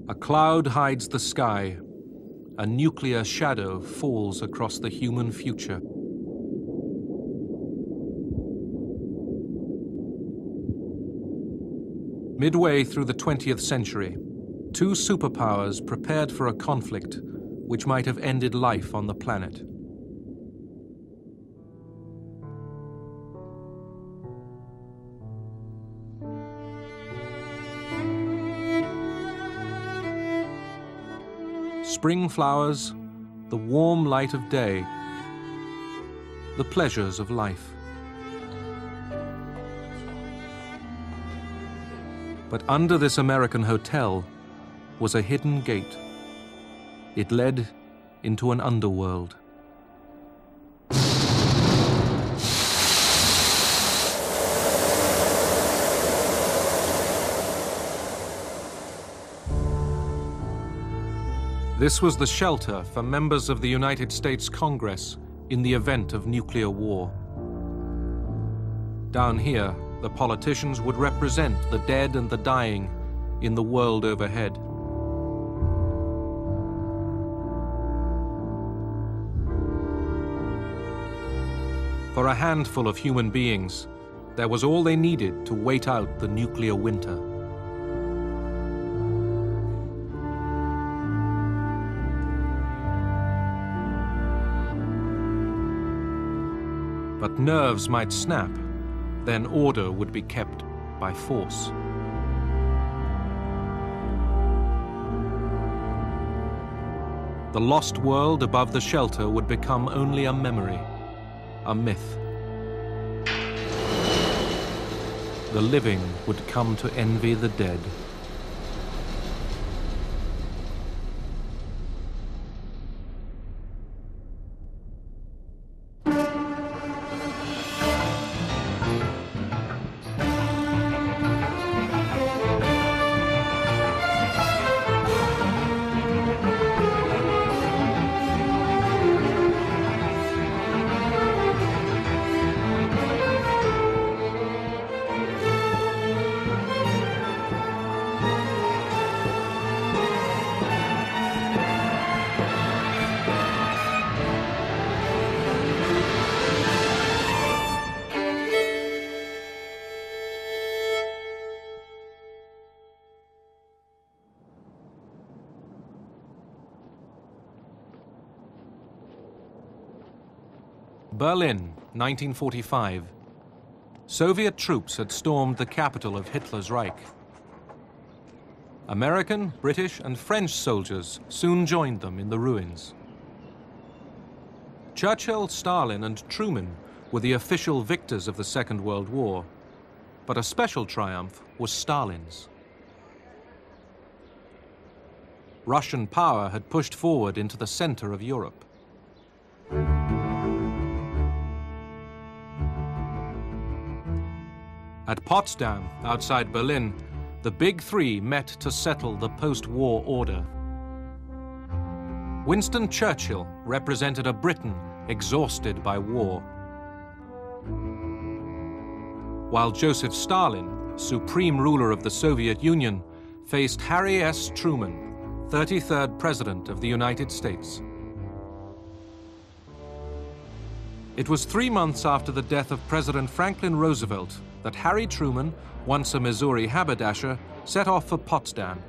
A cloud hides the sky. A nuclear shadow falls across the human future. Midway through the 20th century, two superpowers prepared for a conflict which might have ended life on the planet. Spring flowers, the warm light of day, the pleasures of life. But under this American hotel was a hidden gate. It led into an underworld. This was the shelter for members of the United States Congress in the event of nuclear war. Down here, the politicians would represent the dead and the dying in the world overhead. For a handful of human beings, there was all they needed to wait out the nuclear winter. But nerves might snap, then order would be kept by force. The lost world above the shelter would become only a memory, a myth. The living would come to envy the dead. Berlin, 1945. Soviet troops had stormed the capital of Hitler's Reich. American, British, and French soldiers soon joined them in the ruins. Churchill, Stalin, and Truman were the official victors of the Second World War, but a special triumph was Stalin's. Russian power had pushed forward into the center of Europe. At Potsdam, outside Berlin, the Big Three met to settle the post-war order. Winston Churchill represented a Britain exhausted by war, while Joseph Stalin, supreme ruler of the Soviet Union, faced Harry S. Truman, 33rd President of the United States. It was 3 months after the death of President Franklin Roosevelt that Harry Truman, once a Missouri haberdasher, set off for Potsdam.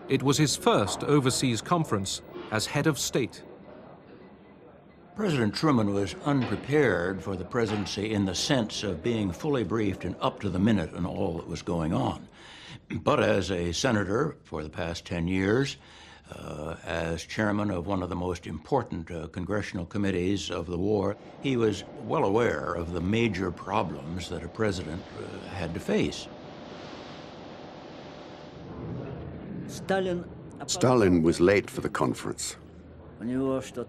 It was his first overseas conference as head of state. President Truman was unprepared for the presidency in the sense of being fully briefed and up to the minute on all that was going on. But as a senator for the past 10 years, as chairman of one of the most important congressional committees of the war, he was well aware of the major problems that a president had to face. Stalin was late for the conference.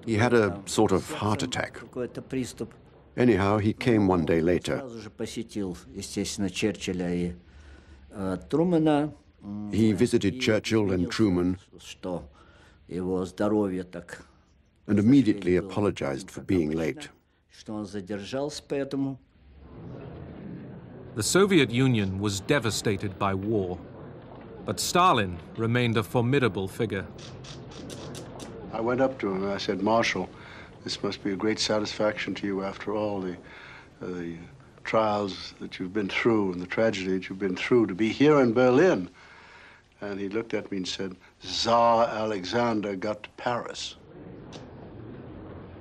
He had a sort of heart attack. Anyhow, he came one day later. He visited Churchill and Truman and immediately apologized for being late. The Soviet Union was devastated by war, but Stalin remained a formidable figure. I went up to him and I said, "Marshal, this must be a great satisfaction to you after all the trials that you've been through and the tragedy that you've been through to be here in Berlin." And he looked at me and said, "Tsar Alexander got to Paris."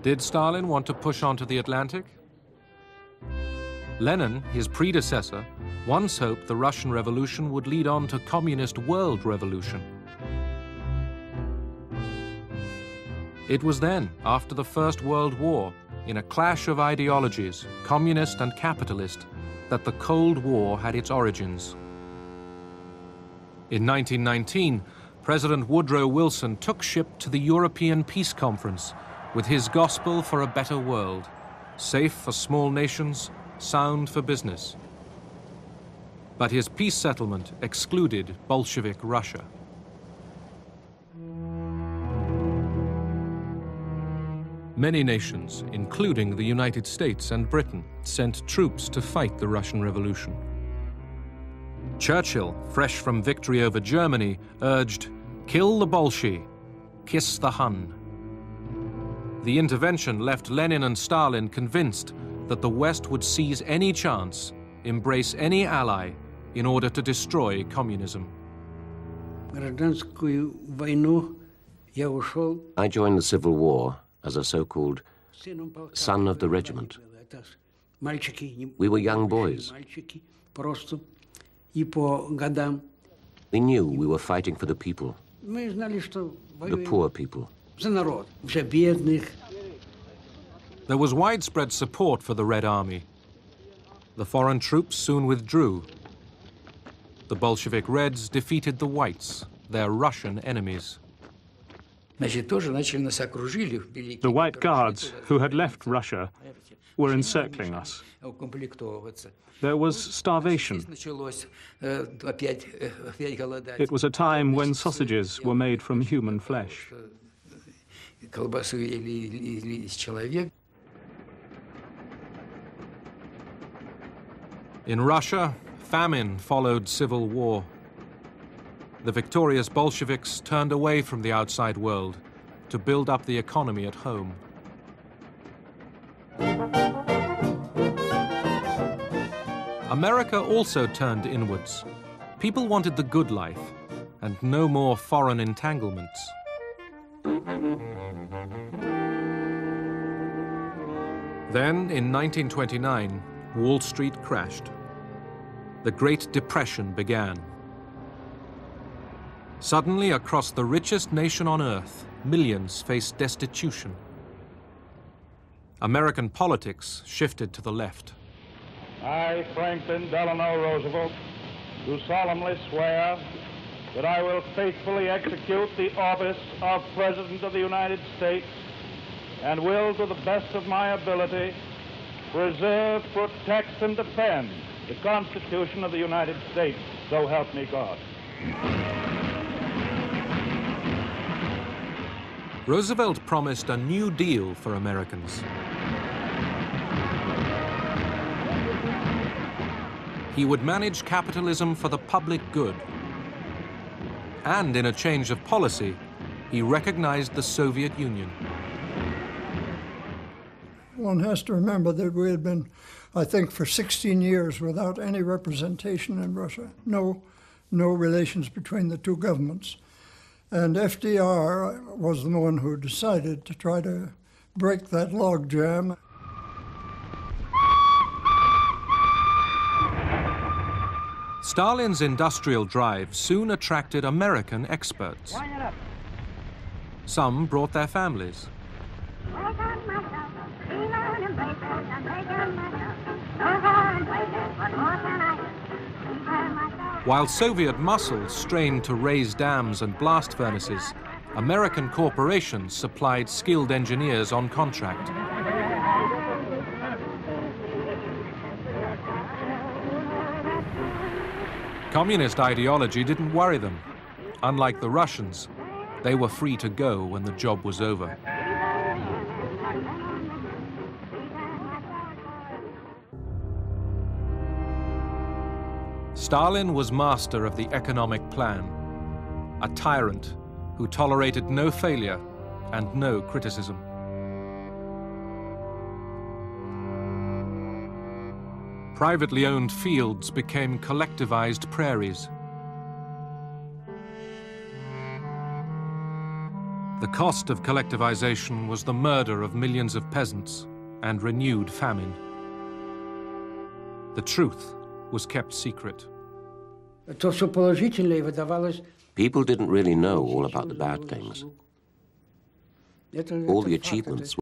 Did Stalin want to push on to the Atlantic? Lenin, his predecessor, once hoped the Russian Revolution would lead on to communist world revolution. It was then, after the First World War, in a clash of ideologies, communist and capitalist, that the Cold War had its origins. In 1919, President Woodrow Wilson took ship to the European Peace Conference with his gospel for a better world, safe for small nations, sound for business. But his peace settlement excluded Bolshevik Russia. Many nations, including the United States and Britain, sent troops to fight the Russian Revolution. Churchill, fresh from victory over Germany, urged, "Kill the Bolshevik, kiss the Hun." The intervention left Lenin and Stalin convinced that the West would seize any chance, embrace any ally, in order to destroy communism. I joined the Civil War as a so-called son of the regiment. We were young boys. We knew we were fighting for the people, the poor people. There was widespread support for the Red Army. The foreign troops soon withdrew. The Bolshevik Reds defeated the Whites, their Russian enemies. The White Guards, who had left Russia, were encircling us. There was starvation. It was a time when sausages were made from human flesh. In Russia, famine followed civil war. The victorious Bolsheviks turned away from the outside world to build up the economy at home. America also turned inwards. People wanted the good life and no more foreign entanglements. Then, in 1929, Wall Street crashed. The Great Depression began. Suddenly, across the richest nation on earth, millions faced destitution. American politics shifted to the left. I, Franklin Delano Roosevelt, do solemnly swear that I will faithfully execute the office of President of the United States and will, to the best of my ability, preserve, protect, and defend the Constitution of the United States. So help me God. Roosevelt promised a new deal for Americans. He would manage capitalism for the public good. And in a change of policy, he recognized the Soviet Union. One has to remember that we had been, I think, for 16 years without any representation in Russia. No relations between the two governments. And FDR was the one who decided to try to break that logjam. Stalin's industrial drive soon attracted American experts. Some brought their families. While Soviet muscle strained to raise dams and blast furnaces, American corporations supplied skilled engineers on contract. Communist ideology didn't worry them. Unlike the Russians, they were free to go when the job was over. Stalin was master of the economic plan, a tyrant who tolerated no failure and no criticism. Privately owned fields became collectivized prairies. The cost of collectivization was the murder of millions of peasants and renewed famine. The truth was kept secret. People didn't really know all about the bad things. All the achievements